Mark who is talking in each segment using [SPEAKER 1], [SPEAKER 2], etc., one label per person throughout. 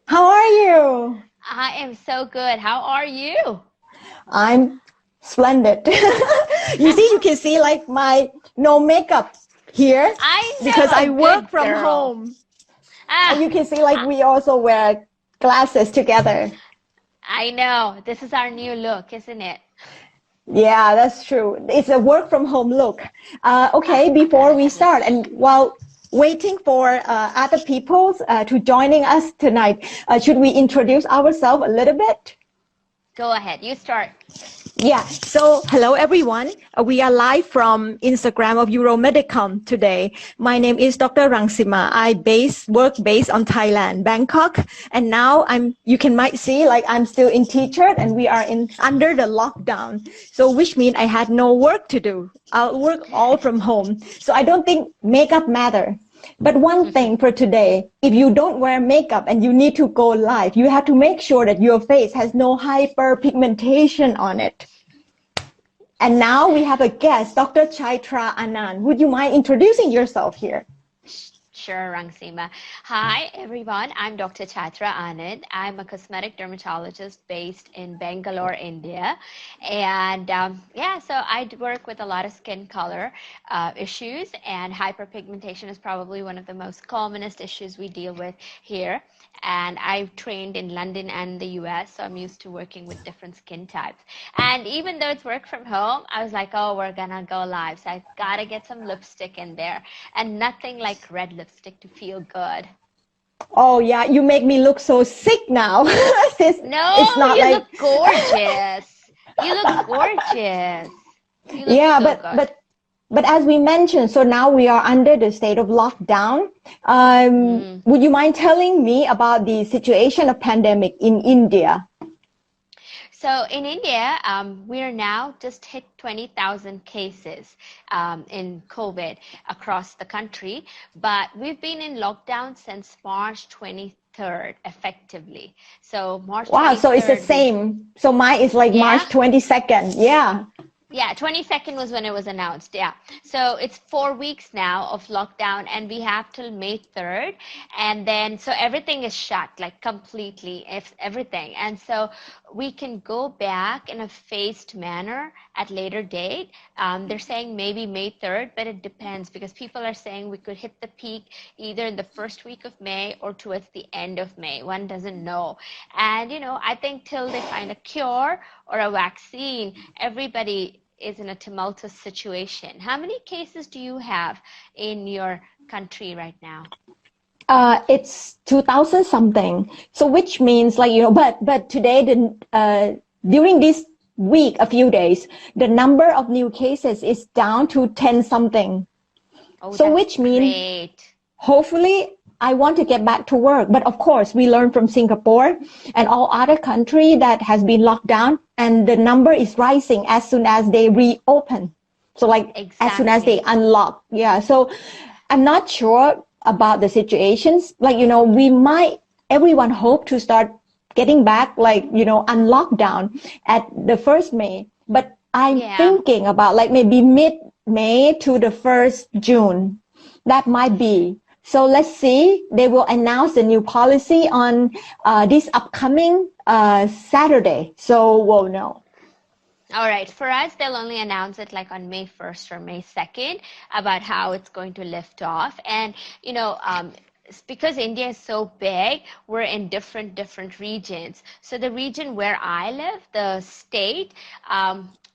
[SPEAKER 1] How are you?
[SPEAKER 2] I am so good. How are you?
[SPEAKER 1] I'm splendid. You can see like my no makeup here
[SPEAKER 2] I
[SPEAKER 1] because I
[SPEAKER 2] know,
[SPEAKER 1] work
[SPEAKER 2] good
[SPEAKER 1] from
[SPEAKER 2] girl.
[SPEAKER 1] home. And
[SPEAKER 2] Ah,
[SPEAKER 1] you can see like we also wear glasses together.
[SPEAKER 2] I know. This is our new look, isn't it?
[SPEAKER 1] Yeah, that's true. It's a work from home look. Okay, before we
[SPEAKER 2] Absolutely.
[SPEAKER 1] start, and while waiting for other people to joining us tonight, should we introduce ourselves a little bit?
[SPEAKER 2] Go ahead. You start.
[SPEAKER 1] Yeah, so hello everyone. We are live from Instagram of Euromedicom today. My name is Dr. Rungsima. I work based on Thailand, Bangkok, and now might see like I'm still in T-shirt and we are under the lockdown. So which means I had no work to do. I'll work all from home. So I don't think makeup matter. But one thing for today, if you don't wear makeup and you need to go live, you have to make sure that your face has no hyperpigmentation on it. And now we have a guest, Dr. Chytra ANAND. Would you mind introducing yourself here?
[SPEAKER 2] Sure, Rungsima. Hi, everyone. I'm Dr. Chytra ANAND. I'm a cosmetic dermatologist based in Bangalore, India. And yeah, so I work with a lot of skin color issues, and hyperpigmentation is probably one of the most commonest issues we deal with here. And I've trained in London and the US, so I'm used to working with different skin types. And even though it's work from home, I was like, oh, we're gonna go live. So I've got to get some lipstick in there. And nothing like red lipstick to feel good.
[SPEAKER 1] Oh yeah, you make me look so sick now. It's
[SPEAKER 2] No,
[SPEAKER 1] not
[SPEAKER 2] you
[SPEAKER 1] like
[SPEAKER 2] look gorgeous. You look gorgeous. You look
[SPEAKER 1] yeah,
[SPEAKER 2] so good.
[SPEAKER 1] but as we mentioned, so now we are under the state of lockdown. Would you mind telling me about the situation of pandemic in India?
[SPEAKER 2] So in India, we're now just hit 20,000 cases in COVID across the country, but we've been in lockdown since March 23rd, effectively. So March
[SPEAKER 1] Wow, so it's the
[SPEAKER 2] 23rd,
[SPEAKER 1] same. So mine is like
[SPEAKER 2] yeah.
[SPEAKER 1] March 22nd. Yeah.
[SPEAKER 2] Yeah, 22nd was when it was announced. Yeah. So it's 4 weeks now of lockdown, and we have till May 3rd. And then, so everything is shut, like completely, if everything. And so we can go back in a phased manner at later date. They're saying maybe May 3rd, but it depends because people are saying we could hit the peak either in the first week of May or towards the end of May. One doesn't know. And, I think till they find a cure or a vaccine, everybody is in a tumultuous situation. How many cases do you have in your country right now?
[SPEAKER 1] It's 2000 something. So which means like, but today, during this week, a few days, the number of new cases is down to 10 something.
[SPEAKER 2] Oh,
[SPEAKER 1] So
[SPEAKER 2] that's
[SPEAKER 1] which means
[SPEAKER 2] great.
[SPEAKER 1] hopefully I want to get back to work. But of course, we learn from Singapore and all other country that has been locked down, and the number is rising as soon as they reopen. So like as soon as they
[SPEAKER 2] Exactly.
[SPEAKER 1] unlock. Yeah. So I'm not sure about the situations. Like, everyone hope to start getting back, like, on lockdown at the 1st May. But I'm
[SPEAKER 2] Yeah.
[SPEAKER 1] thinking about like maybe mid-May to the 1st June. That might be. So let's see. They will announce the new policy on this upcoming Saturday. So we'll know.
[SPEAKER 2] All right. For us, they'll only announce it like on May 1st or May 2nd about how it's going to lift off. And, because India is so big, we're in different regions. So the region where I live, the state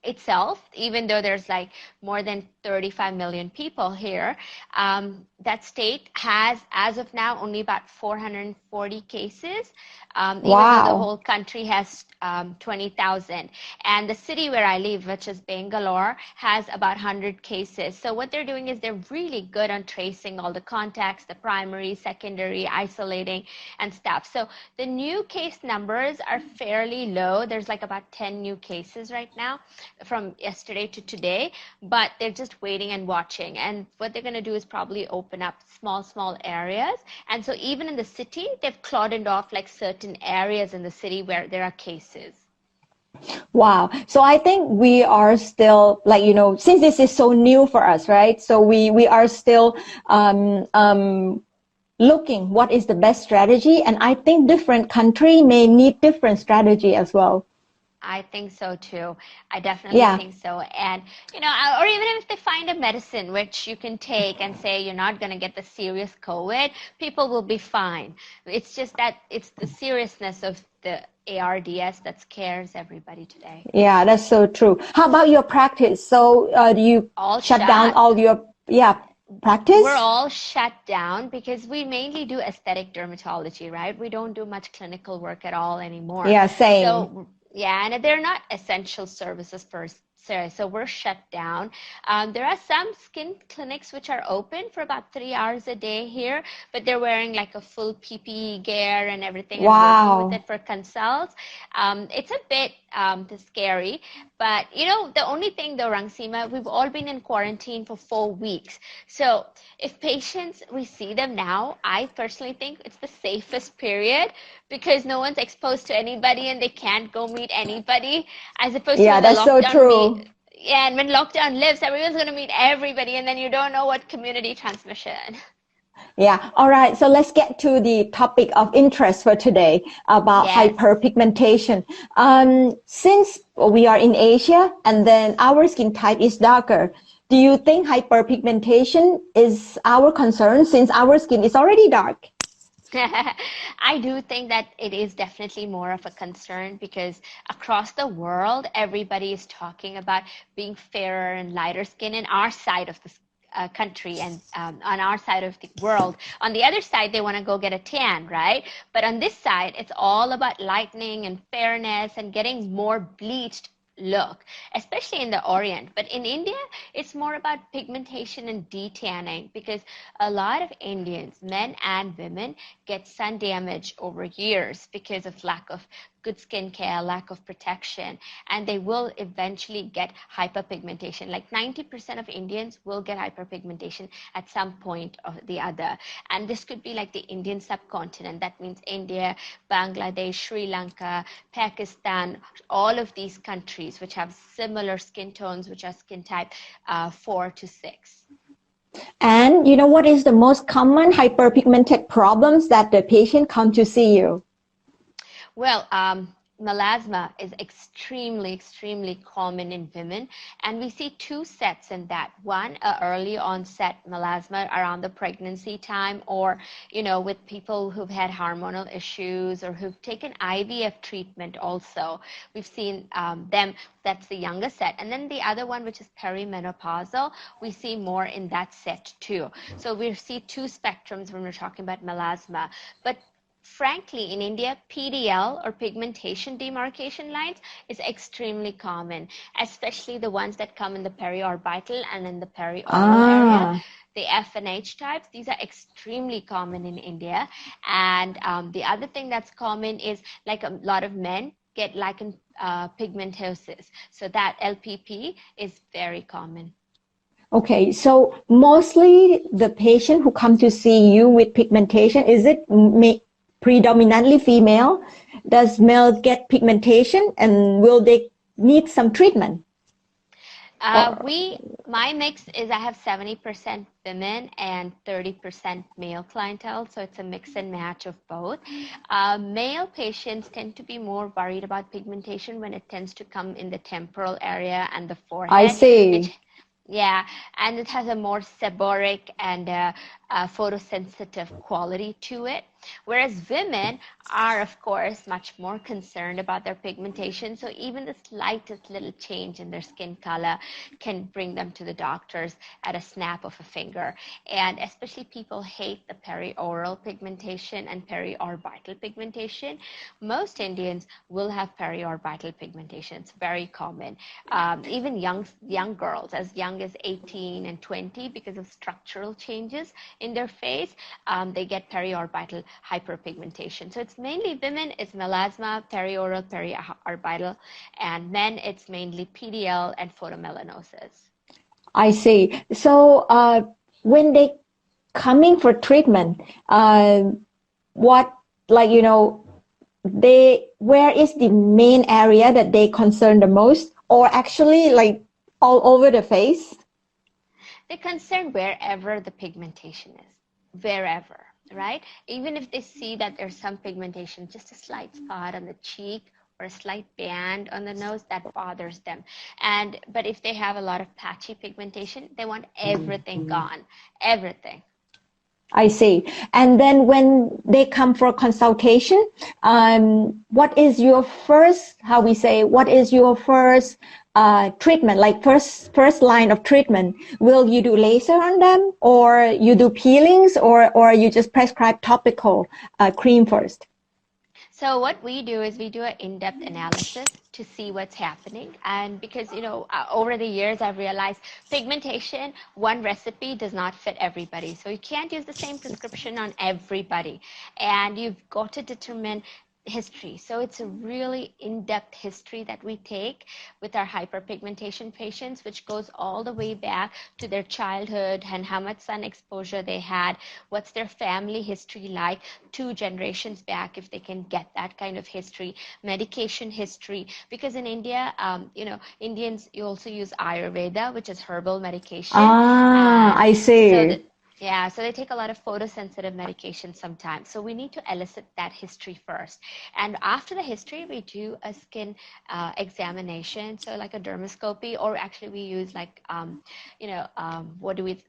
[SPEAKER 2] itself, even though there's like more than 35 million people here, that state has, as of now, only about 440 cases, even though the
[SPEAKER 1] Wow.
[SPEAKER 2] whole country has 20,000. And the city where I live, which is Bangalore, has about 100 cases. So what they're doing is they're really good on tracing all the contacts, the primary, secondary, isolating, and stuff. So the new case numbers are fairly low. There's like about 10 new cases right now from yesterday to today, but they're just waiting and watching. And what they're going to do is probably open up small areas. And so even in the city, they've cordoned off like certain areas in the city where there are cases.
[SPEAKER 1] Wow. So I think we are still like, since this is so new for us, right? So we are still looking what is the best strategy, and I think different country may need different strategy as well.
[SPEAKER 2] I think so too. I definitely think so. And, you know, or even if they find a medicine which you can take and say you're not going to get the serious COVID, people will be fine. It's just that it's the seriousness of the ARDS that scares everybody today.
[SPEAKER 1] Yeah, that's so true. How about your practice? So do you
[SPEAKER 2] all
[SPEAKER 1] shut down all your practice?
[SPEAKER 2] We're all shut down because we mainly do aesthetic dermatology, right? We don't do much clinical work at all anymore.
[SPEAKER 1] Yeah, same.
[SPEAKER 2] So yeah, and they're not essential services per se, so we're shut down. There are some skin clinics which are open for about 3 hours a day here, but they're wearing like a full PPE gear and everything and working with it for consults. It's a bit scary, but you know, the only thing though, Rungsima, we've all been in quarantine for 4 weeks. So if patients, we see them now, I personally think it's the safest period because no one's exposed to anybody and they can't go meet anybody, as opposed to
[SPEAKER 1] that's so true.
[SPEAKER 2] Yeah, and when lockdown lifts, everyone's going to meet everybody, and then you don't know what community transmission.
[SPEAKER 1] Yeah, all right. So let's get to the topic of interest for today about hyperpigmentation. Since we are in Asia and then our skin type is darker, do you think hyperpigmentation is our concern since our skin is already dark?
[SPEAKER 2] I do think that it is definitely more of a concern because across the world, everybody is talking about being fairer and lighter skin in our side of the country and on our side of the world. On the other side, they want to go get a tan, right? But on this side, it's all about lightening and fairness and getting more bleached look, especially in the Orient. But in India, it's more about pigmentation and detanning because a lot of Indians, men and women, get sun damage over years because of lack of good skin care, lack of protection, and they will eventually get hyperpigmentation. Like 90% of Indians will get hyperpigmentation at some point or the other. And this could be like the Indian subcontinent. That means India, Bangladesh, Sri Lanka, Pakistan, all of these countries which have similar skin tones, which are skin type 4 to 6.
[SPEAKER 1] And you know what is the most common hyperpigmented problems that the patient come to see you?
[SPEAKER 2] Well, melasma is extremely common in women, and we see 2 sets in that. One, early onset melasma around the pregnancy time, or you know, with people who've had hormonal issues or who've taken IVF treatment also. We've seen them, that's the younger set. And then the other one, which is perimenopausal, we see more in that set too. So we see 2 spectrums when we're talking about melasma. But frankly, in India, PDL or pigmentation demarcation lines is extremely common, especially the ones that come in the periorbital and in the perioral area. The F and H types, these are extremely common in India. And the other thing that's common is like a lot of men get lichen pigmentosis. So that LPP is very common.
[SPEAKER 1] Okay, so mostly the patient who come to see you with pigmentation, is it predominantly female? Does male get pigmentation and will they need some treatment?
[SPEAKER 2] My mix is I have 70% women and 30% male clientele, so it's a mix and match of both. Male patients tend to be more worried about pigmentation when it tends to come in the temporal area and the forehead.
[SPEAKER 1] I see.
[SPEAKER 2] Yeah, and it has a more seborrheic and photosensitive quality to it. Whereas women are, of course, much more concerned about their pigmentation. So even the slightest little change in their skin color can bring them to the doctors at a snap of a finger. And especially people hate the perioral pigmentation and periorbital pigmentation. Most Indians will have periorbital pigmentation. It's very common. Even young girls, as young as 18 and 20, because of structural changes in their face, they get periorbital hyperpigmentation. So it's mainly women, it's melasma, perioral, periorbital, and men, it's mainly PDL and photomelanosis. I
[SPEAKER 1] see. So when they coming for treatment, what, like, you know, where is the main area that they concern the most, or actually like all over the face? They're
[SPEAKER 2] concerned wherever the pigmentation is, wherever. right? Even if they see that there's some pigmentation, just a slight spot on the cheek or a slight band on the nose, that bothers them. But if they have a lot of patchy pigmentation, they want everything gone, everything.
[SPEAKER 1] I see. And then when they come for consultation, what is your first, how we say, what is your first treatment, like first line of treatment? Will you do laser on them, or you do peelings, or you just prescribe topical cream first?
[SPEAKER 2] So what we do is we do an in-depth analysis to see what's happening. And because, over the years, I've realized pigmentation, one recipe does not fit everybody. So you can't use the same prescription on everybody. And you've got to determine history. So it's a really in-depth history that we take with our hyperpigmentation patients, which goes all the way back to their childhood and how much sun exposure they had, what's their family history like, 2 generations back, if they can get that kind of history, medication history, because in India, Indians, you also use Ayurveda, which is herbal medication.
[SPEAKER 1] I see.
[SPEAKER 2] So yeah, so they take a lot of photosensitive medication sometimes. So we need to elicit that history first. And after the history, we do a skin examination. So like a dermoscopy, or actually we use like,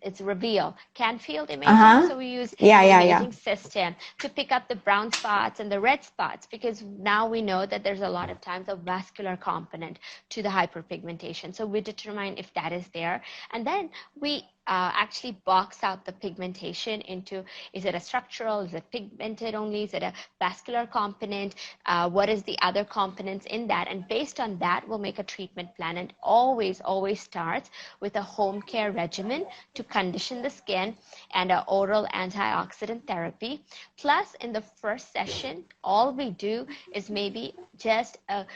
[SPEAKER 2] it's reveal, can-field imaging. So we use imaging system to pick up the brown spots and the red spots, because now we know that there's a lot of times a vascular component to the hyperpigmentation. So we determine if that is there. And then we actually box out the pigmentation into, is it a structural, is it pigmented only, is it a vascular component, what is the other components in that, and based on that we'll make a treatment plan. And always starts with a home care regimen to condition the skin and an oral antioxidant therapy. Plus in the first session, all we do is maybe just a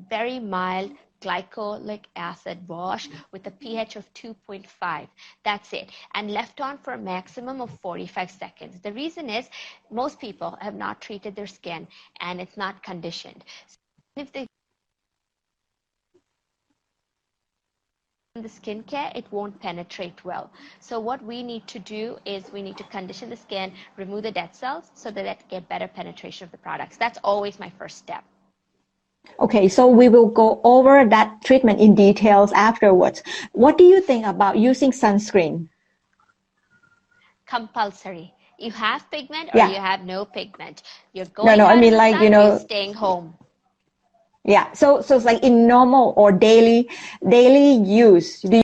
[SPEAKER 2] very mild glycolic acid wash with a pH of 2.5. That's it. And left on for a maximum of 45 seconds. The reason is most people have not treated their skin and it's not conditioned. So if they the skincare, it won't penetrate well. So what we need to do is we need to condition the skin, remove the dead cells so that they get better penetration of the products. That's always my first step.
[SPEAKER 1] Okay, so we will go over that treatment in details afterwards. What do you think about using sunscreen?
[SPEAKER 2] Compulsory. You have pigment or you have no pigment. You're going
[SPEAKER 1] out
[SPEAKER 2] I mean,
[SPEAKER 1] in the
[SPEAKER 2] like,
[SPEAKER 1] sun,
[SPEAKER 2] you're staying home.
[SPEAKER 1] Yeah, so it's like in normal or daily use. Do you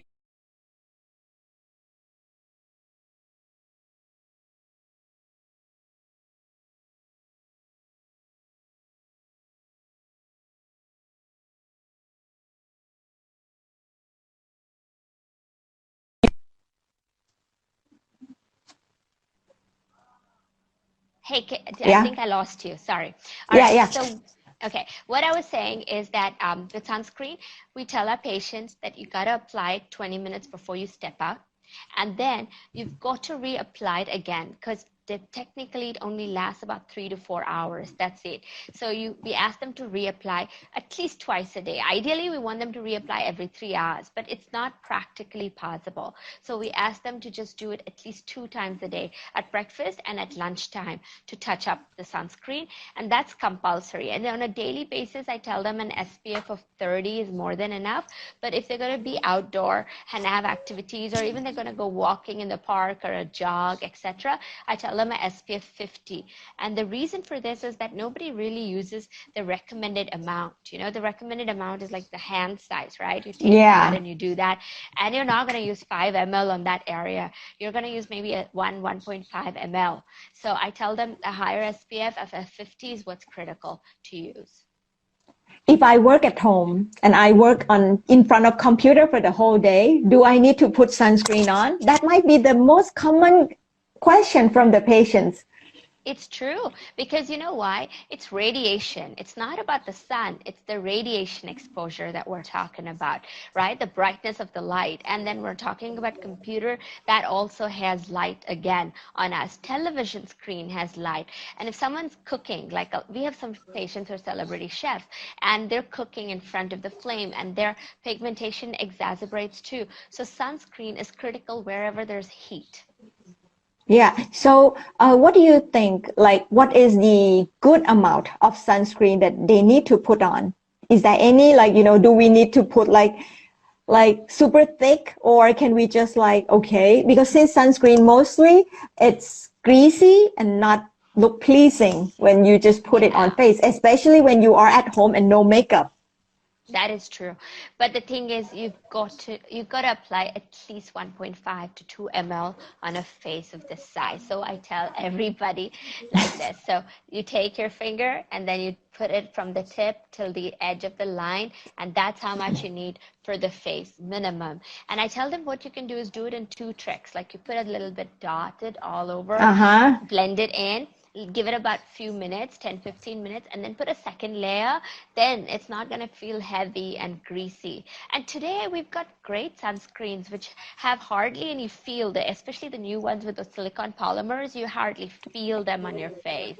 [SPEAKER 2] Hey, I think I lost you. Sorry. All right. So, okay. What I was saying is that with sunscreen, we tell our patients that you got to apply it 20 minutes before you step out. And then you've got to reapply it again, because technically it only lasts about 3 to 4 hours. That's it. So we ask them to reapply at least twice a day. Ideally, we want them to reapply every 3 hours, but it's not practically possible. So we ask them to just do it at least 2 times a day, at breakfast and at lunchtime, to touch up the sunscreen. And that's compulsory. And on a daily basis, I tell them an SPF of 30 is more than enough. But if they're going to be outdoor and have activities, or even they're going to go walking in the park or a jog, etc., I tell them a SPF 50. And the reason for this is that nobody really uses the recommended amount. The recommended amount is like the hand size, right? You take that and you do that, and you're not going to use 5 ml on that area. You're going to use maybe a 1.5 ml. So I tell them a higher SPF of 50 is what's critical to use.
[SPEAKER 1] If I work at home and I work in front of computer for the whole day, do I need to put sunscreen on? That might be the most common question from the patients.
[SPEAKER 2] It's true, because you know why? It's radiation. It's not about the sun. It's the radiation exposure that we're talking about, right? The brightness of the light. And then we're talking about computer that also has light again on us. Television screen has light. And if someone's cooking, like we have some patients who are celebrity chefs, and they're cooking in front of the flame, and their pigmentation exacerbates too. So sunscreen is critical wherever there's heat.
[SPEAKER 1] Yeah. So, what do you think? Like, what is the good amount of sunscreen that they need to put on? Is there any, like, do we need to put like super thick, or can we just like, okay, because since sunscreen mostly it's greasy and not look pleasing when you just put it on
[SPEAKER 2] Yeah.
[SPEAKER 1] face, especially when you are at home and no makeup.
[SPEAKER 2] That is true. But the thing is, you've got to apply at least 1.5 to 2 ml on a face of this size. So I tell everybody like this. So you take your finger and then you put it from the tip till the edge of the line, and that's how much you need for the face minimum. And I tell them what you can do is do it in two tricks. Like you put a little bit dotted all over,
[SPEAKER 1] Uh-huh.
[SPEAKER 2] blend it in, give it about few minutes, 10-15 minutes, and then put a second layer. Then it's not going to feel heavy and greasy. And today we've got great sunscreens which have hardly any feel, especially the new ones with the silicone polymers. You hardly feel them on your face.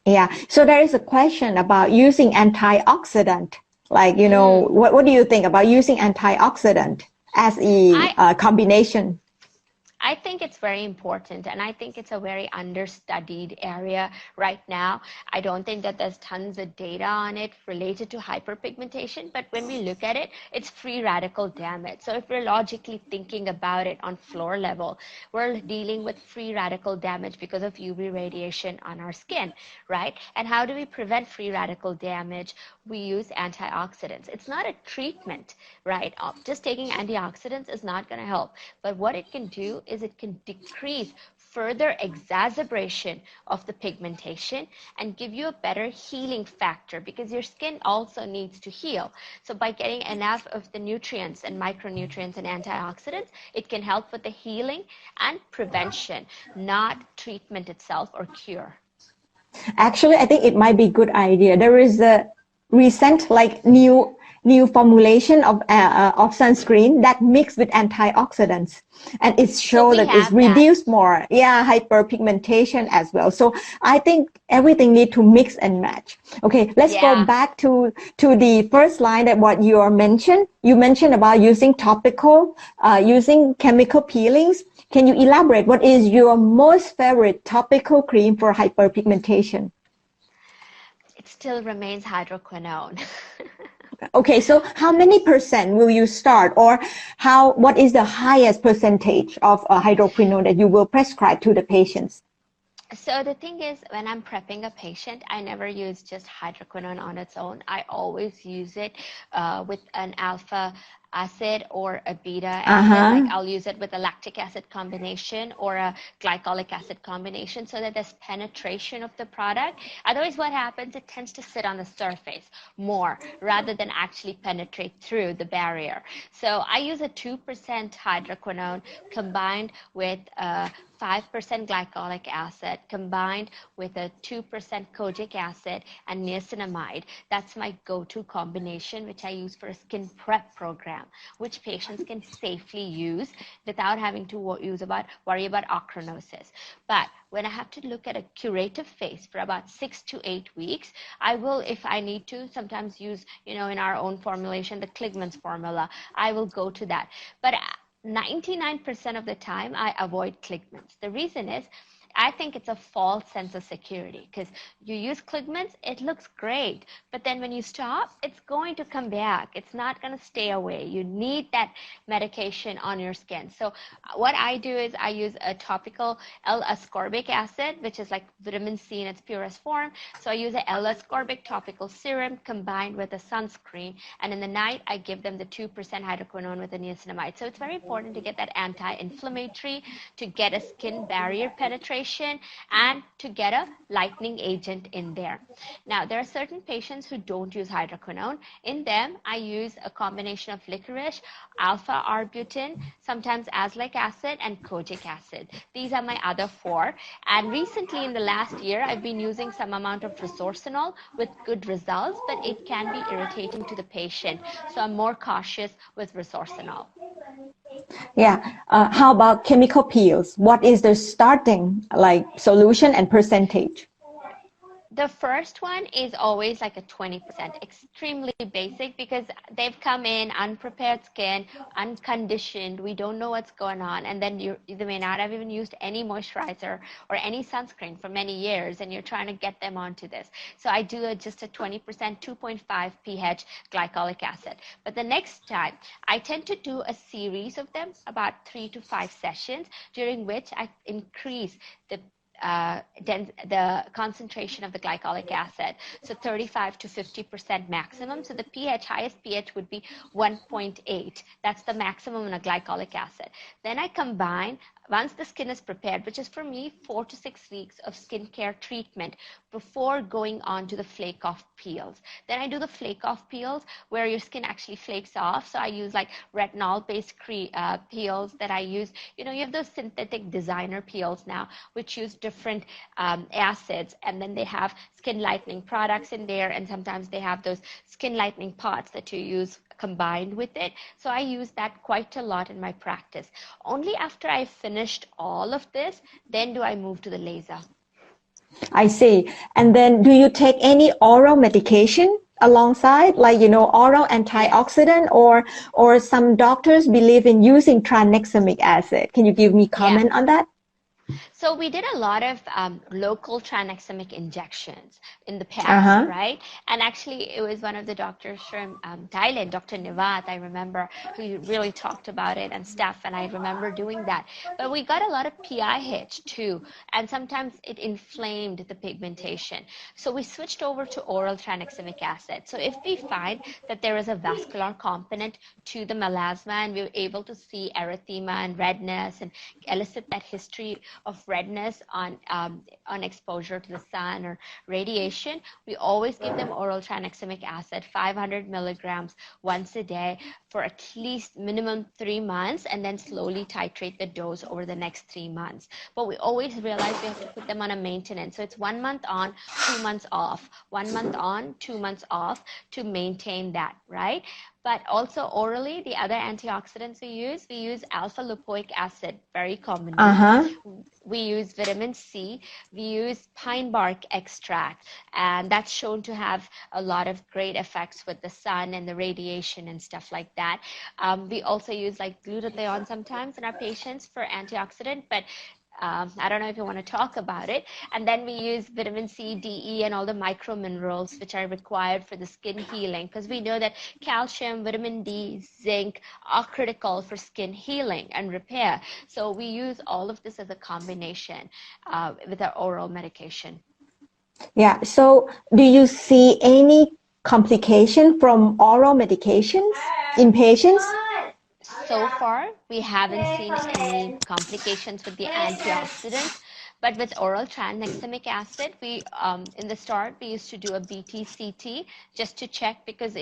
[SPEAKER 1] Yeah. So there is a question about using antioxidant. Like,
[SPEAKER 2] Mm.
[SPEAKER 1] what do you think about using antioxidant as a
[SPEAKER 2] I
[SPEAKER 1] combination?
[SPEAKER 2] I think it's very important, and I think it's a very understudied area right now. I don't think that there's tons of data on it related to hyperpigmentation, but when we look at it, it's free radical damage. So if we're logically thinking about it on floor level, we're dealing with free radical damage because of UV radiation on our skin, right? And how do we prevent free radical damage? We use antioxidants. It's not a treatment, right? Just taking antioxidants is not going to help, but what it can do is it can decrease further exacerbation of the pigmentation and give you a better healing factor, because your skin also needs to heal. So by getting enough of the nutrients and micronutrients and antioxidants, it can help with the healing and prevention, not treatment itself or cure.
[SPEAKER 1] Actually, I think it might be a good idea. There is a recent like new formulation of sunscreen that mixed with antioxidants, and it
[SPEAKER 2] So
[SPEAKER 1] shows
[SPEAKER 2] we
[SPEAKER 1] that it's
[SPEAKER 2] have that.
[SPEAKER 1] reduced more, yeah, hyperpigmentation as well. So I think everything need to mix and match. Okay, let's go
[SPEAKER 2] Yeah.
[SPEAKER 1] back to the first line that what you are mentioned. You mentioned about using topical, using chemical peelings. Can you elaborate what is your most favorite topical cream for hyperpigmentation?
[SPEAKER 2] It still remains hydroquinone.
[SPEAKER 1] Okay, so how many percent will you start, or what is the highest percentage of hydroquinone that you will prescribe to the patients?
[SPEAKER 2] So the thing is, when I'm prepping a patient, I never use just hydroquinone on its own. I always use it with an alpha acid or a beta acid. Like
[SPEAKER 1] Uh-huh.
[SPEAKER 2] I'll use it with a lactic acid combination or a glycolic acid combination so that there's penetration of the product. Otherwise, what happens, it tends to sit on the surface more rather than actually penetrate through the barrier. So I use a 2% hydroquinone combined with 5% glycolic acid combined with a 2% kojic acid and niacinamide. That's my go-to combination, which I use for a skin prep program, which patients can safely use without having to worry about ochronosis. But when I have to look at a curative face for about 6 to 8 weeks, I will, if I need to, sometimes use, in our own formulation, the Kligman's formula. I will go to that. But 99% of the time, I avoid Kligman's. The reason is, I think it's a false sense of security, because you use Kligman's, it looks great, but then when you stop, it's going to come back. It's not going to stay away. You need that medication on your skin. So what I do is I use a topical L-ascorbic acid, which is like vitamin C in its purest form. So I use a L-ascorbic topical serum combined with a sunscreen, and in the night I give them the 2% hydroquinone with a niacinamide. So it's very important to get that anti-inflammatory, to get a skin barrier penetration, and to get a lightening agent in there. Now, there are certain patients who don't use hydroquinone. In them, I use a combination of licorice, alpha-arbutin, sometimes azelaic acid, and kojic acid. These are my other four. And recently, in the last year, I've been using some amount of resorcinol with good results, but it can be irritating to the patient. So I'm more cautious with resorcinol.
[SPEAKER 1] Yeah. How about chemical peels? What is the starting like solution and percentage?
[SPEAKER 2] The first one is always like a 20%, extremely basic, because they've come in unprepared skin, unconditioned, we don't know what's going on, and then they may not have even used any moisturizer or any sunscreen for many years, and you're trying to get them onto this. So I do just a 20%, 2.5 pH glycolic acid. But the next time, I tend to do a series of them, about 3 to 5 sessions, during which I increase the concentration of the glycolic acid, so 35 to 50% maximum. So the highest pH would be 1.8. That's the maximum in a glycolic acid. Then I combine, once the skin is prepared, which is for me 4 to 6 weeks of skincare treatment before going on to the flake off peels. Then I do the flake off peels where your skin actually flakes off. So I use like retinol based peels that I use. You know, you have those synthetic designer peels now, which use different acids, and then they have skin lightening products in there, and sometimes they have those skin lightening pots that you use combined with it. So I use that quite a lot in my practice. Only after I finished all of this, then do I move to the laser.
[SPEAKER 1] I see. And then do you take any oral medication alongside, like, you know, oral antioxidant, or some doctors believe in using tranexamic acid? Can you give me comment on that?
[SPEAKER 2] So we did a lot of local tranexamic injections in the past, right? And actually, it was one of the doctors from Thailand, Dr. Nivat, I remember, who really talked about it and stuff, and I remember doing that. But we got a lot of PIH too, and sometimes it inflamed the pigmentation. So we switched over to oral tranexamic acid. So if we find that there is a vascular component to the melasma, and we were able to see erythema and redness and elicit that history of redness on exposure to the sun or radiation, we always give them oral tranexamic acid, 500 milligrams once a day for at least minimum 3 months, and then slowly titrate the dose over the next 3 months. But we always realize we have to put them on a maintenance. So it's 1 month on, 2 months off, 1 month on, 2 months off to maintain that, right? But also orally, the other antioxidants we use alpha lipoic acid, very commonly. We use vitamin C, we use pine bark extract, and that's shown to have a lot of great effects with the sun and the radiation and stuff like that. We also use like glutathione sometimes in our patients for antioxidant, but I don't know if you want to talk about it. And then we use vitamin C, D, E, and all the micro minerals which are required for the skin healing, because we know that calcium, vitamin D, zinc are critical for skin healing and repair. So we use all of this as a combination with our oral medication.
[SPEAKER 1] Yeah. So do you see any complication from oral medications in patients?
[SPEAKER 2] So far, we haven't seen any complications with the antioxidants, but with oral tranexamic acid, we in the start we used to do a BT-CT just to check, because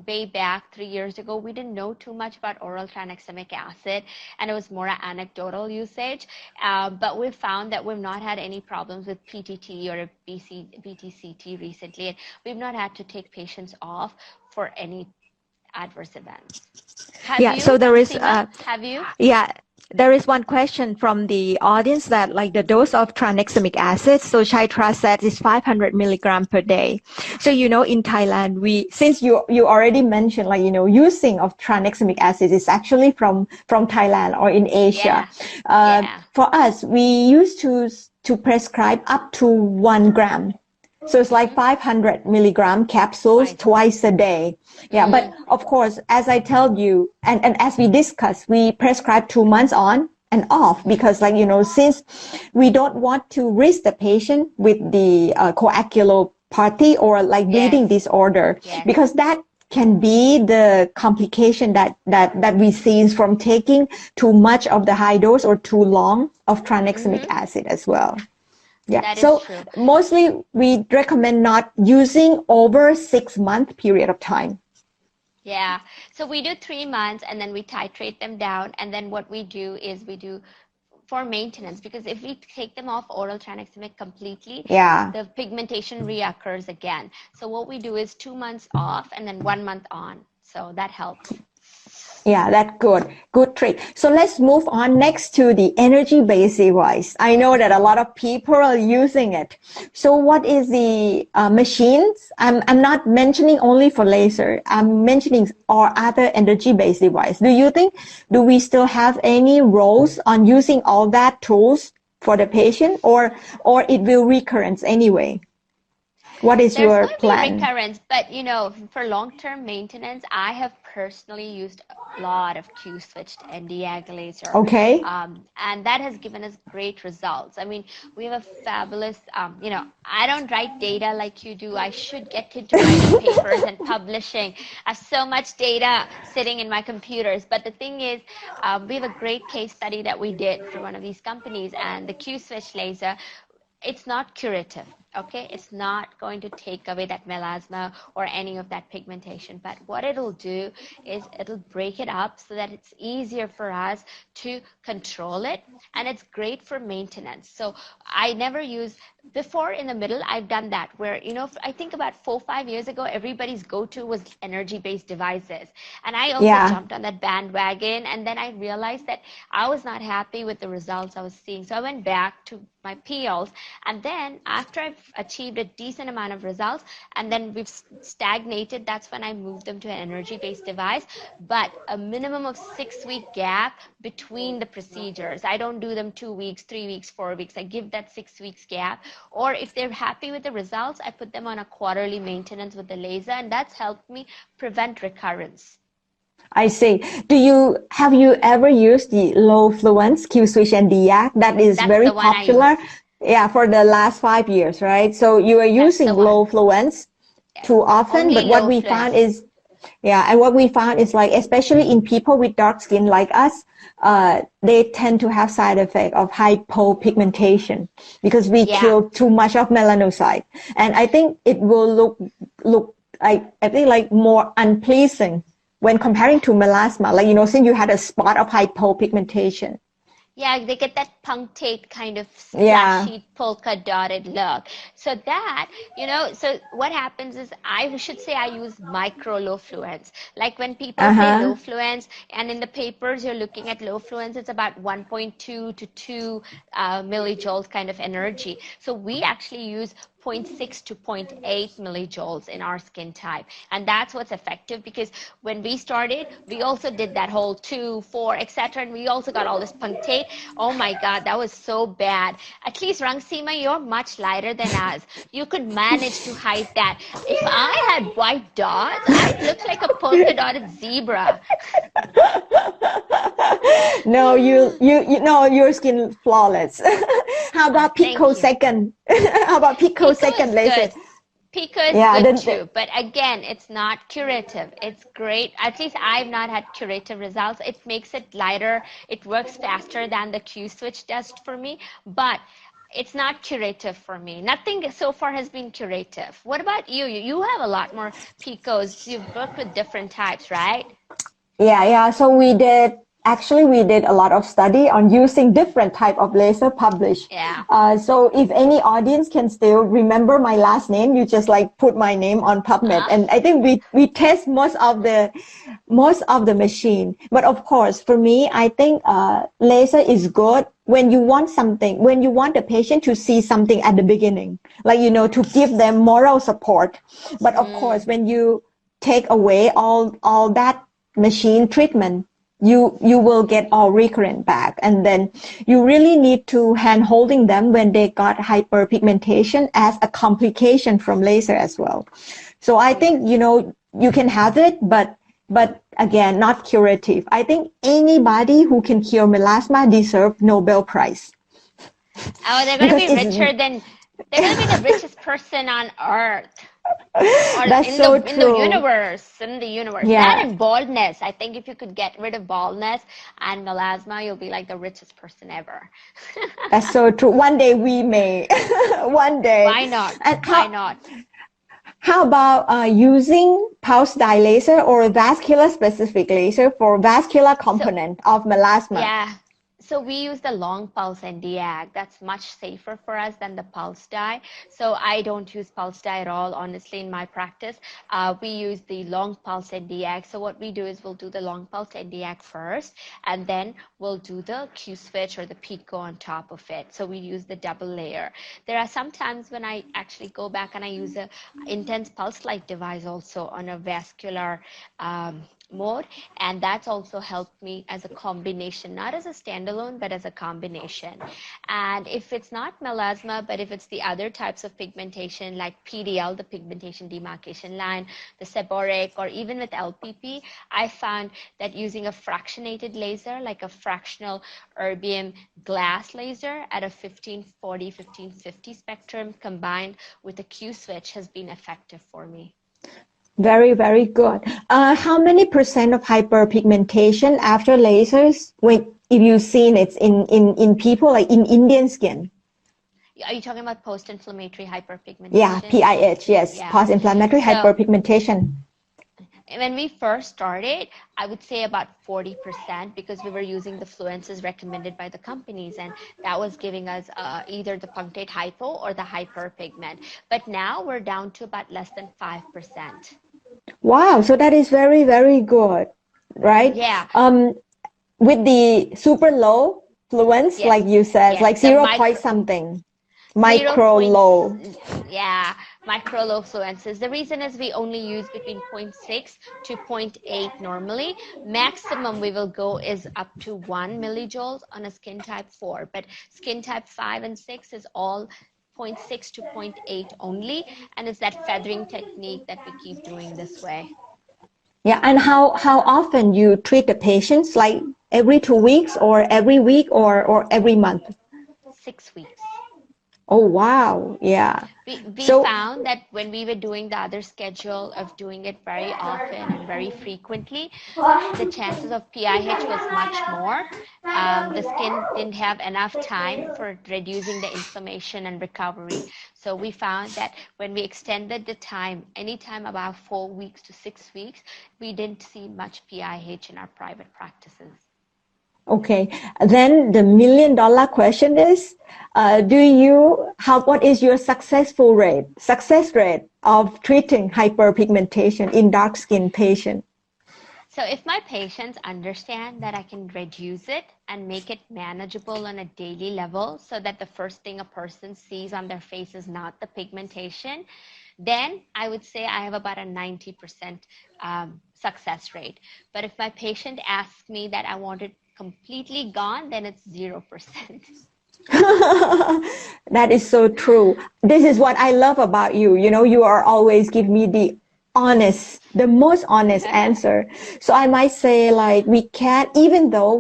[SPEAKER 2] way back 3 years ago we didn't know too much about oral tranexamic acid, and it was more anecdotal usage. But we found that we've not had any problems with PTT or a BT-CT recently, and we've not had to take patients off for any adverse events.
[SPEAKER 1] So there is
[SPEAKER 2] have you?
[SPEAKER 1] Yeah, there is one question from the audience that, like, the dose of tranexamic acid, so Chytra said is 500 milligram per day. So, you know, in Thailand, since you already mentioned, like, you know, using of tranexamic acid is actually from Thailand or in Asia. For us, we used to prescribe up to 1 gram. So it's like 500 milligram capsules twice a day. Yeah, but of course, as I tell you, and as we discussed, we prescribe 2 months on and off, because, like, you know, since we don't want to risk the patient with the coagulopathy or like bleeding disorder, because that can be the complication that we see from taking too much of the high dose or too long of tranexamic acid as well. Yeah, so mostly we recommend not using over 6 month period of time.
[SPEAKER 2] Yeah, so we do 3 months and then we titrate them down, and then what we do is we do for maintenance, because if we take them off oral tranexamic completely, the pigmentation reoccurs again. So what we do is 2 months off and then 1 month on. So that helps
[SPEAKER 1] Yeah, that's good trick. So let's move on next to the energy-based device. I know that a lot of people are using it. So what is the machines? I'm not mentioning only for laser. I'm mentioning all other energy-based device. Do we still have any roles on using all that tools for the patient, or it will recurrence anyway? What is
[SPEAKER 2] There's
[SPEAKER 1] your
[SPEAKER 2] going to be
[SPEAKER 1] plan?
[SPEAKER 2] recurrence, but for long-term maintenance, I have personally used a lot of Q-switched and Diag laser,
[SPEAKER 1] Okay.
[SPEAKER 2] and that has given us great results. I mean, we have a fabulous, I don't write data like you do. I should get into writing papers and publishing. I have so much data sitting in my computers, but the thing is, we have a great case study that we did for one of these companies, and the Q-switch laser, it's not curative. Okay, it's not going to take away that melasma or any of that pigmentation, but what it'll do is it'll break it up so that it's easier for us to control it, and it's great for maintenance. So I never use, before in the middle, I've done that where, I think about 4-5 years ago, everybody's go-to was energy-based devices. And I also jumped on that bandwagon, and then I realized that I was not happy with the results I was seeing. So I went back to my PLs, and then after I've achieved a decent amount of results and then we've stagnated, that's when I moved them to an energy-based device, but a minimum of 6-week gap between the procedures. I don't do them 2 weeks, 3 weeks, 4 weeks. I give that 6 weeks gap, or if they're happy with the results, I put them on a quarterly maintenance with the laser, and that's helped me prevent recurrence.
[SPEAKER 1] I see. Have you ever used the low fluence Q-switch and Diag? That's very popular. Yeah, for the last 5 years, right? So you are using low fluence too often, but what we found is, and what we found is, like, especially in people with dark skin like us, they tend to have side effect of hypopigmentation because we kill too much of melanocyte, and I think it will look like more unpleasing when comparing to melasma, like, since you had a spot of hypopigmentation.
[SPEAKER 2] Yeah, they get that punctate kind of splashy polka dotted look. So that, so what happens is, I should say I use micro low fluence. Like when people say low fluence, and in the papers you're looking at low fluence, it's about 1.2 to 2 millijoules kind of energy. So we actually use 0.6 to 0.8 millijoules in our skin type, and that's what's effective, because when we started, we also did that whole 2, 4, etc., and we also got all this punctate. Oh my god, that was so bad. At least, Rungsima, you're much lighter than us. You could manage to hide that. If I had white dots, I'd look like a polka dotted zebra.
[SPEAKER 1] No, your skin is flawless. How about picosecond? How about picosecond laser?
[SPEAKER 2] Pico is good too, but again, it's not curative. It's great. At least I've not had curative results. It makes it lighter. It works faster than the Q-switch does for me, but it's not curative for me. Nothing so far has been curative. What about you? You have a lot more Picos. You've worked with different types, right?
[SPEAKER 1] Yeah. So we did a lot of study on using different type of laser published. So if any audience can still remember my last name, you just like put my name on PubMed, and I think we test most of the machine. But of course, for me, I think laser is good when you want the patient to see something at the beginning, like, to give them moral support. But of course, when you take away all that machine treatment, you will get all recurrent back, and then you really need to hand holding them when they got hyperpigmentation as a complication from laser as well. So I think, you can have it, but again, not curative. I think anybody who can cure melasma deserves Nobel Prize.
[SPEAKER 2] Oh, they're going to be richer than, they're going to be the richest person on earth. Or
[SPEAKER 1] That's
[SPEAKER 2] in
[SPEAKER 1] so
[SPEAKER 2] the
[SPEAKER 1] true.
[SPEAKER 2] In the universe. That and baldness. I think if you could get rid of baldness and melasma, you'll be like the richest person ever.
[SPEAKER 1] That's so true. One day we may. One day.
[SPEAKER 2] Why not? Why not?
[SPEAKER 1] How about using pulse dye laser or vascular specific laser for vascular component of melasma?
[SPEAKER 2] Yeah. So we use the long pulse Nd:YAG. That's much safer for us than the pulse dye. So I don't use pulse dye at all, honestly, in my practice. We use the long pulse Nd:YAG. So what we do is we'll do the long pulse Nd:YAG first, and then we'll do the Q switch or the Pico on top of it. So we use the double layer. There are some times when I actually go back and I use a intense pulse light device also on a vascular mode, and that's also helped me as a combination, not as a standalone but as a combination. And if it's not melasma, but if it's the other types of pigmentation like PDL, the pigmentation demarcation line, the seborrheic, or even with LPP, I found that using a fractionated laser, like a fractional erbium glass laser at a 1540 1550 spectrum combined with a Q switch has been effective for me.
[SPEAKER 1] Very, very good. How many percent of hyperpigmentation after lasers, when if you've seen it in people like in Indian skin?
[SPEAKER 2] Are you talking about post-inflammatory hyperpigmentation?
[SPEAKER 1] Yeah, PIH, yes,
[SPEAKER 2] Yeah.
[SPEAKER 1] post-inflammatory hyperpigmentation.
[SPEAKER 2] When we first started, I would say about 40% because we were using the fluences recommended by the companies, and that was giving us either the punctate hypo or the hyperpigment. But now we're down to about less than 5%.
[SPEAKER 1] Wow, so that is very, very good, right?
[SPEAKER 2] Yeah.
[SPEAKER 1] With the super low fluence,
[SPEAKER 2] Yes.
[SPEAKER 1] like you said,
[SPEAKER 2] Yes.
[SPEAKER 1] like 0 point something, micro low.
[SPEAKER 2] Yeah, micro low fluences. The reason is we only use between 0.6 to 0.8 normally. Maximum we will go is up to 1 millijoules on a skin type 4, but skin type 5 and 6 is all 0.6 to 0.8 only, and it's that feathering technique that we keep doing this way.
[SPEAKER 1] Yeah, and how often you treat the patients, like every 2 weeks or every week or every month?
[SPEAKER 2] 6 weeks.
[SPEAKER 1] Oh, wow. Yeah.
[SPEAKER 2] We found that when we were doing the other schedule of doing it very often and very frequently, the chances of PIH was much more. The skin didn't have enough time for reducing the inflammation and recovery. So we found that when we extended the time, anytime about 4 weeks to 6 weeks, we didn't see much PIH in our private practices.
[SPEAKER 1] Okay, then the million-dollar question is, what is your success rate of treating hyperpigmentation in dark skin patients?
[SPEAKER 2] So if my patients understand that I can reduce it and make it manageable on a daily level so that the first thing a person sees on their face is not the pigmentation, then I would say I have about a 90% success rate. But if my patient asks me that I want it completely gone, then it's 0%.
[SPEAKER 1] That is so true. This is what I love about you. You know, you are always give me the most honest answer. So I might say, like, we can't, even though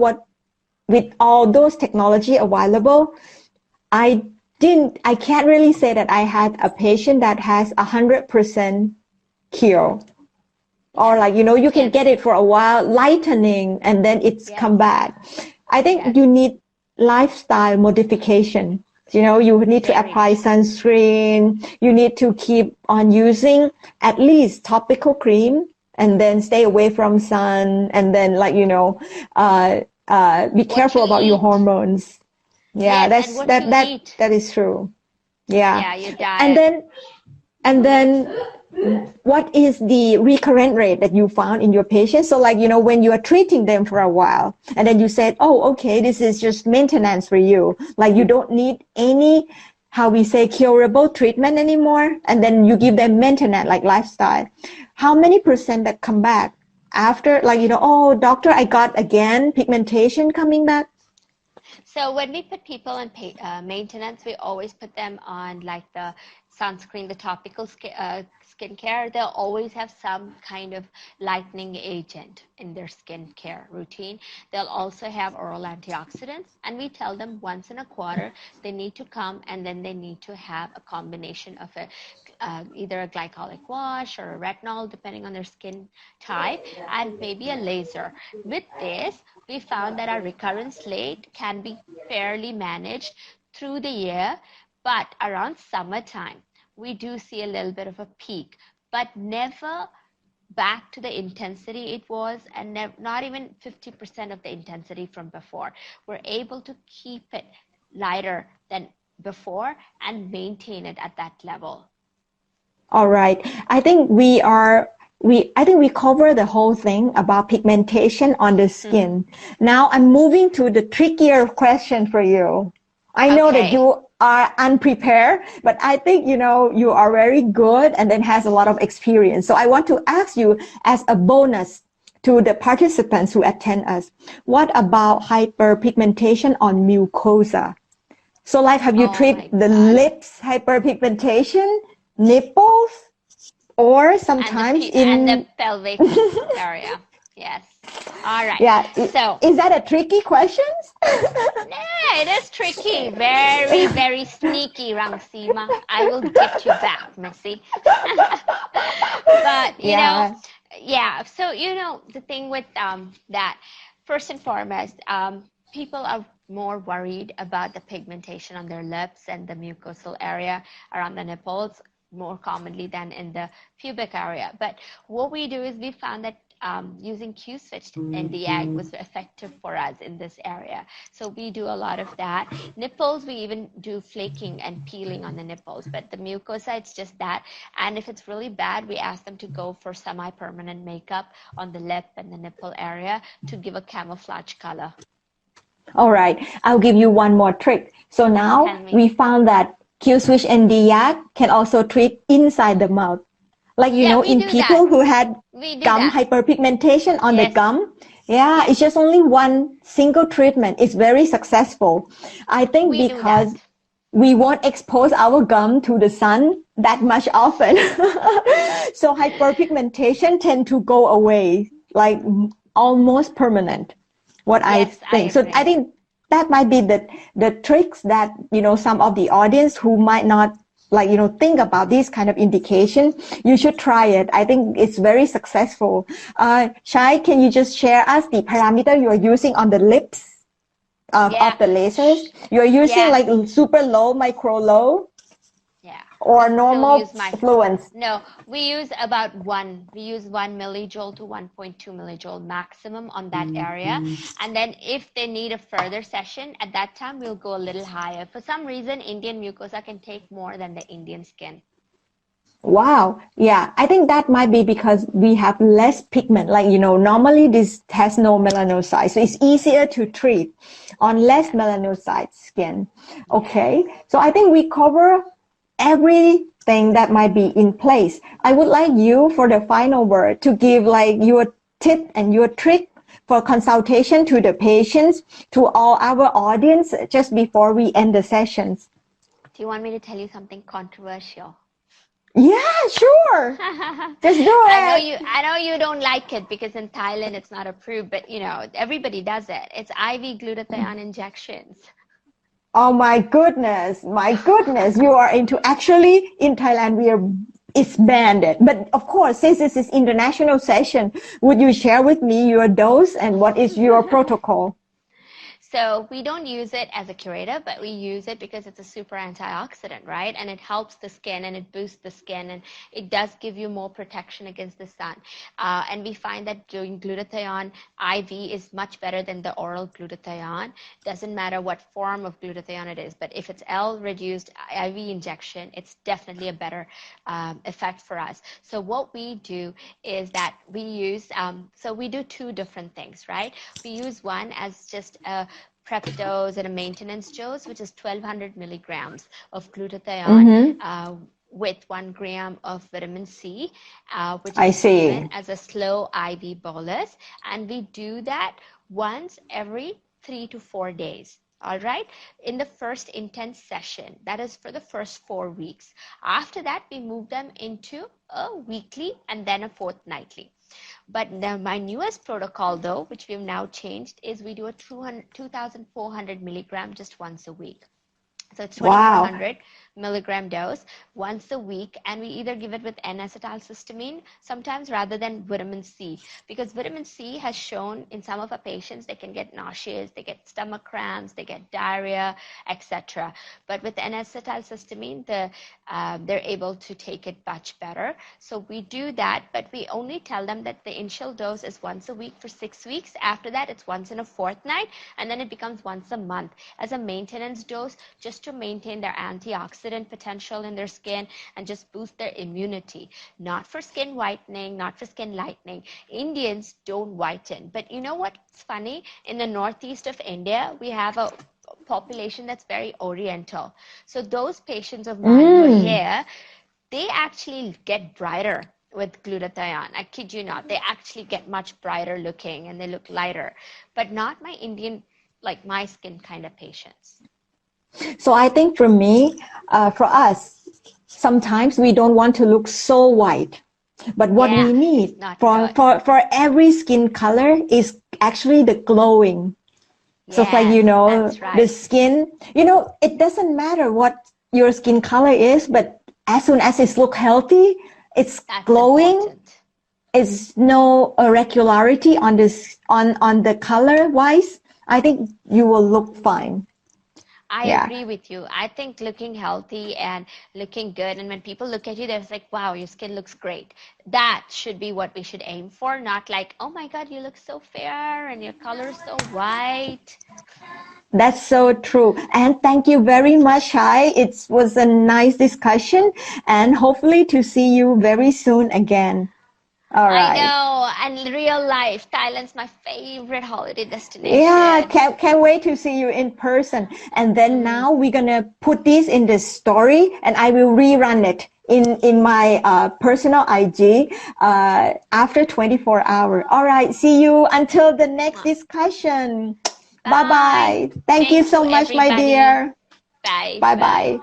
[SPEAKER 1] with all those technology available, I can't really say that I had a patient that has 100% cure. Or like, you know, you can get it for a while, lightening, and then it's come back. I think you need lifestyle modification. You know, you need to apply sunscreen. You need to keep on using at least topical cream, and then stay away from sun, and then, like, you know, be careful about your hormones. Yeah, that is true. Yeah,
[SPEAKER 2] your diet.
[SPEAKER 1] And then what is the recurrent rate that you found in your patients? So, like, you know, when you are treating them for a while, and then you said, oh, okay, this is just maintenance for you. Like, you don't need any, how we say, curable treatment anymore. And then you give them maintenance, like lifestyle. How many percent that come back after, like, you know, oh, doctor, I got again pigmentation coming back?
[SPEAKER 2] So when we put people on maintenance, we always put them on like the sunscreen, the topical skincare. They'll always have some kind of lightening agent in their skincare routine. They'll also have oral antioxidants, and we tell them once in a quarter they need to come, and then they need to have a combination of either a glycolic wash or a retinol, depending on their skin type, and maybe a laser. With this, we found that our recurrence rate can be fairly managed through the year, but around summertime, we do see a little bit of a peak, but never back to the intensity it was, and not even 50% of the intensity from before. We're able to keep it lighter than before and maintain it at that level.
[SPEAKER 1] All right. I think we cover the whole thing about pigmentation on the skin. Now I'm moving to the trickier question for you. I know that you are unprepared, but I think, you know, you are very good and then has a lot of experience. So I want to ask you as a bonus to the participants who attend us, what about hyperpigmentation on mucosa? So like, have you treated the lips hyperpigmentation, nipples, or sometimes
[SPEAKER 2] and the pelvic area? Yes. All right.
[SPEAKER 1] Yeah.
[SPEAKER 2] So
[SPEAKER 1] is that a tricky question?
[SPEAKER 2] Yeah, it is tricky. Very, very sneaky, Rungsima. I will get you back, Missy. But you know, yeah. So you know, the thing with that, first and foremost, people are more worried about the pigmentation on their lips and the mucosal area around the nipples more commonly than in the pubic area. But what we do is we found that using Q-switched Nd:YAG was effective for us in this area. So we do a lot of that. Nipples, we even do flaking and peeling on the nipples, but the mucosa, it's just that. And if it's really bad, we ask them to go for semi-permanent makeup on the lip and the nipple area to give a camouflage color.
[SPEAKER 1] All right, I'll give you one more trick. So now we found that Q-switch Nd:YAG can also treat inside the mouth. Like, you know, in people who had gum hyperpigmentation on the gum, it's just only one single treatment. It's very successful. I think because we won't expose our gum to the sun that much often. So hyperpigmentation tend to go away, like almost permanent, what I think. So I think that might be the tricks that, you know, some of the audience who might not like, you know, think about this kind of indication, you should try it. I think it's very successful. Shai, can you just share us the parameter you are using on the lips of the lasers? You're using like super low, micro low? Or normal fluence?
[SPEAKER 2] No, we use about we use 1 millijoule to 1.2 millijoule maximum on that area. And then if they need a further session, at that time, we'll go a little higher. For some reason, Indian mucosa can take more than the Indian skin.
[SPEAKER 1] Wow. Yeah, I think that might be because we have less pigment. Like, you know, normally this has no melanocytes, so it's easier to treat on less melanocyte skin. Okay, so I think we cover everything that might be in place. I would like you for the final word to give like your tip and your trick for consultation to the patients, to all our audience just before we end the sessions.
[SPEAKER 2] Do you want me to tell you something controversial?
[SPEAKER 1] Yeah, sure. Just do it.
[SPEAKER 2] I know you don't like it because in Thailand it's not approved, but you know, everybody does it. It's IV glutathione injections.
[SPEAKER 1] Oh my goodness, you are into, actually in Thailand it's banned. But of course, since this is international session, would you share with me your dose and what is your protocol?
[SPEAKER 2] So we don't use it as a curative, but we use it because it's a super antioxidant, right? And it helps the skin and it boosts the skin and it does give you more protection against the sun. And we find that doing glutathione IV is much better than the oral glutathione. Doesn't matter what form of glutathione it is, but if it's L-reduced IV injection, it's definitely a better effect for us. So what we do is that we use, so we do two different things, right? We use one as just a prep dose and a maintenance dose, which is 1200 milligrams of glutathione with 1 gram of vitamin C, which is given as a slow IV bolus. And we do that once every 3 to 4 days. All right, in the first intense session, that is for the first 4 weeks. After that, we move them into a weekly and then a fortnightly. But my newest protocol, though, which we've now changed, is we do a 2400 milligram just once a week. So it's 2400 milligram dose once a week, and we either give it with N-acetylcysteine sometimes rather than vitamin C, because vitamin C has shown in some of our patients they can get nauseous, they get stomach cramps, they get diarrhea, etc. But with N-acetylcysteine, they're able to take it much better. So we do that, but we only tell them that the initial dose is once a week for 6 weeks. After that, it's once in a fortnight, and then it becomes once a month as a maintenance dose, just to maintain their antioxidant potential in their skin and just boost their immunity. Not for skin whitening, not for skin lightening. Indians don't whiten. But you know what's funny? In the northeast of India, we have a population that's very oriental. So those patients of mine who are here, they actually get brighter with glutathione. I kid you not. They actually get much brighter looking and they look lighter, but not my Indian, like my skin kind of patients.
[SPEAKER 1] So I think for me, for us, sometimes we don't want to look so white. But what we need for every skin color is actually the glowing. So it's like, you know, the skin, you know, it doesn't matter what your skin color is, but as soon as it looks healthy, it's glowing. Important. It's no irregularity on this, on the color wise. I think you will look fine.
[SPEAKER 2] I agree with you. I think looking healthy and looking good, and when people look at you, they're like, wow, your skin looks great. That should be what we should aim for, not like, oh my God, you look so fair and your color is so white.
[SPEAKER 1] That's so true. And thank you very much, Hy. It was a nice discussion, and hopefully to see you very soon again. All right.
[SPEAKER 2] I know, and real life, Thailand's my favorite holiday destination.
[SPEAKER 1] Yeah, can't wait to see you in person. And then now we're gonna put this in the story, and I will rerun it in my personal IG after 24 hours. All right, see you until the next discussion. Bye bye. Thank you so much, everybody. My dear.
[SPEAKER 2] Bye.
[SPEAKER 1] Bye bye.